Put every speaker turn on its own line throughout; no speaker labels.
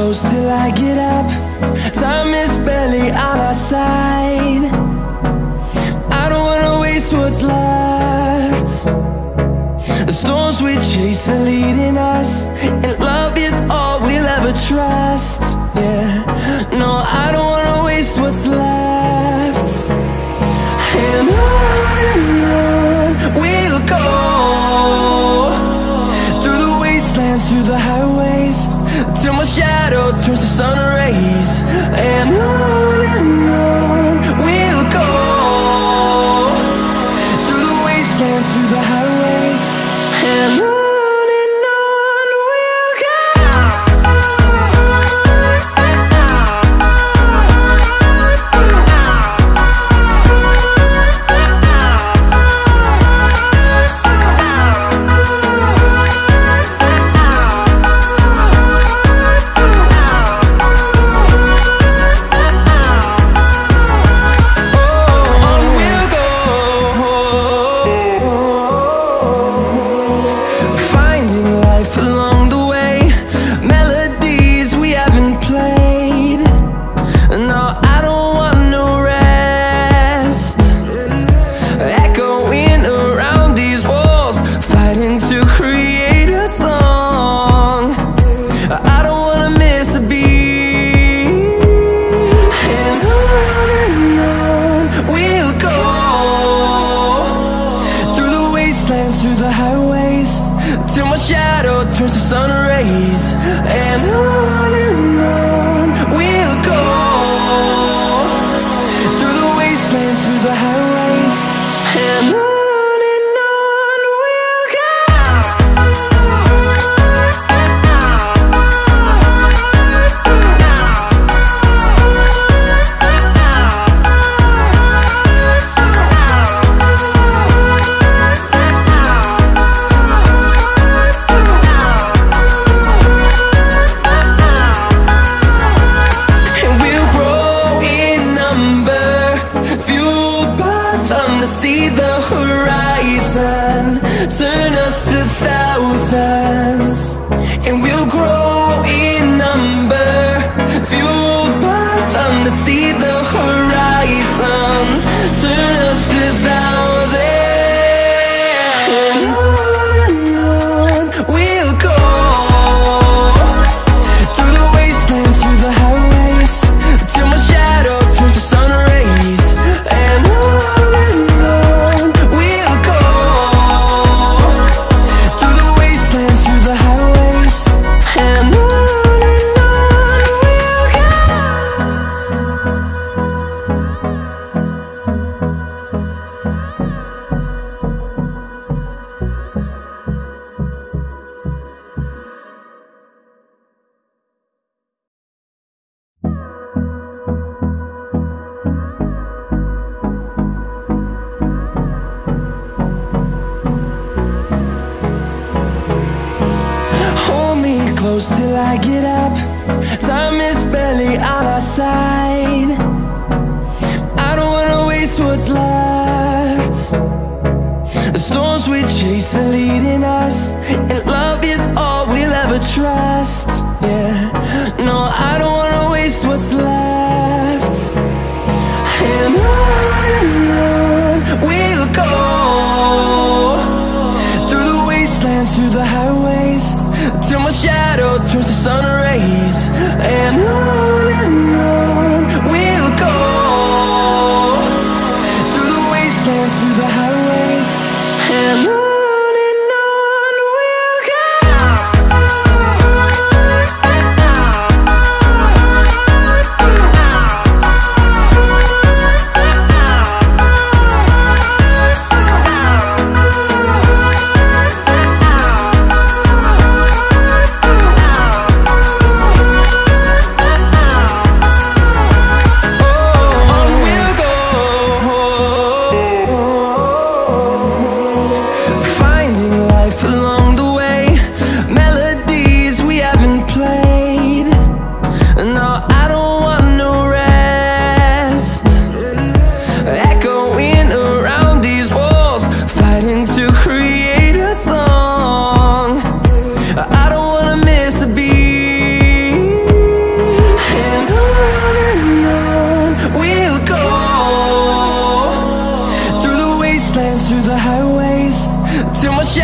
close till I get up. Time is barely on our side. I don't wanna waste what's left. The storms we chase are leading us, and love is all we'll ever trust. Yeah, no, I don't wanna waste what's left. And on we'll go, through the wastelands, through the highways, till my shadow turns to sun rays. And on we'll go, through the wastelands, through the highways, and on. Till I get up, time is barely on our side. I don't wanna waste what's left. The storms we chase are leading us, and love is all we'll ever trust. Yeah, no, I don't wanna waste what's left. And on we'll go, through the wastelands, through the highways, till my shadow turns to sun rays. And on we'll go, through the wastelands, through the highways, and on.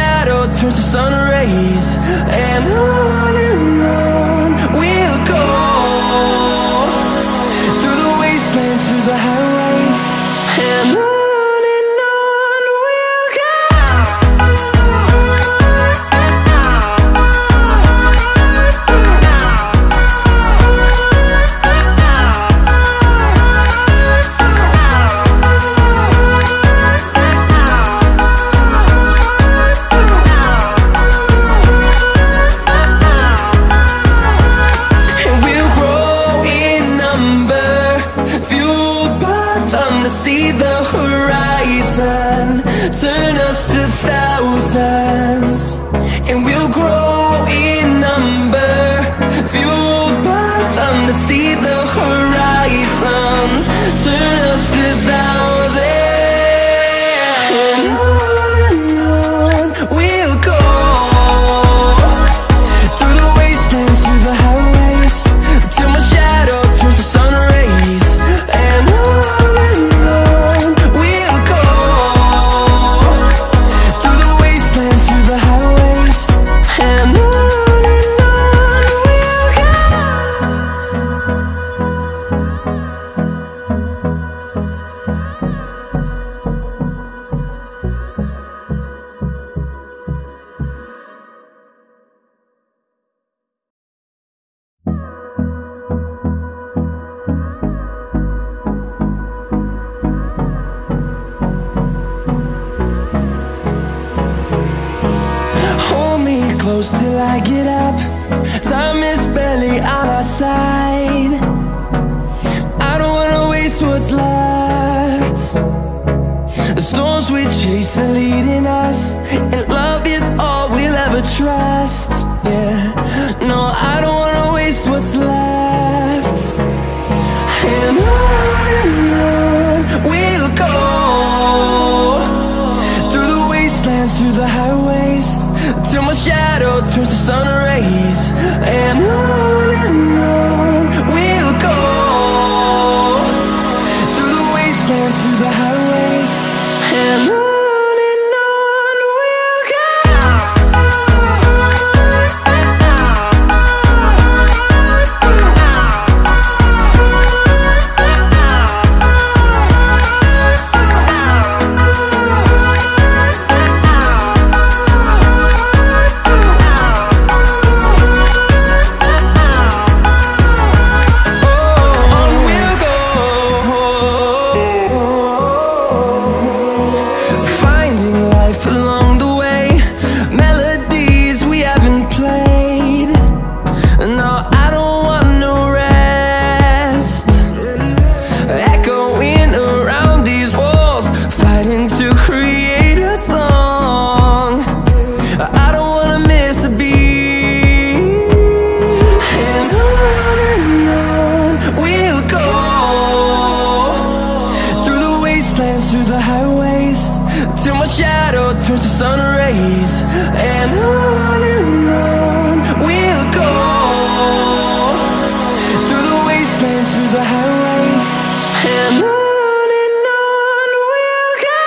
shadow turns to sun rays, and on we'll go, through the wastelands, through the highways, and on. Turn us to thousands, and we'll grow in number, fueled by them to see the horizon. Turn us to thousands, and on we'll go, through the wastelands, through the highways, till my shadow turns to sun rays, and on we'll go. Close till I get up. Time is barely on our side. I don't wanna waste what's left. The storms we chase are leading us, and love is all we'll ever trust. Yeah, no, I don't wanna waste what's left. And on we'll go, through the wastelands, through the highways, till my shadow turns to sun rays, and on we'll go, through the wastelands, through the highways, and on we'll go. Turns to sun rays, and on we'll go, through the wastelands, through the highways, and on we'll go.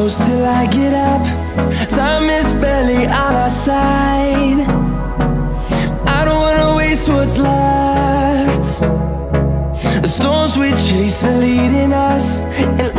close till I get up. Time is barely on our side. I don't wanna waste what's left. The storms we chase are leading us, and